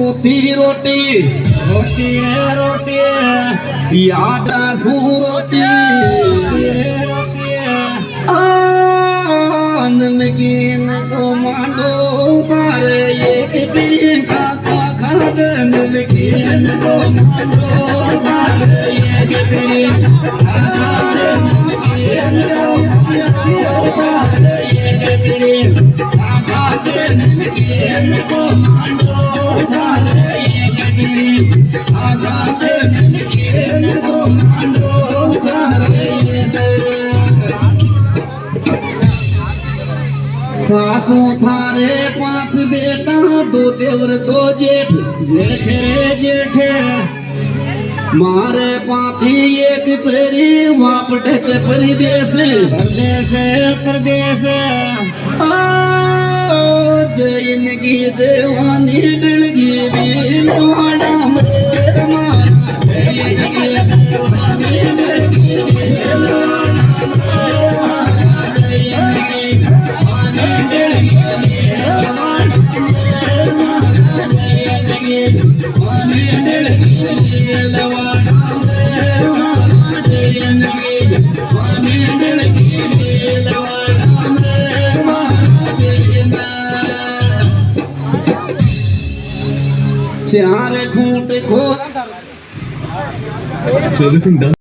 ચોથી રોટી રોટી રે રોટી યાદ શું રોટી નમકીન તો માંડો તારે એક બીજી ખાતા ખાદ નમકીન તો માંડો તારે એક બીજી ખાતા નમકીન તો માંડો તારે એક બીજી ખાતા નમકીન તો માંડો તારે એક બીજી ખાતા નમકીન તો માંડો તારે सासू थारे 5 बेटा 2 देवर 2 जेठ જેઠે રે જેઠે मारे पाती एक तेरी वापटे चे परदेश પરદેશ जिंदगी जवानी डलगी बिलवाड़ा मेरे मां जिंदगी जवानी डलगी चार खूंट खो सर्विसिंग डन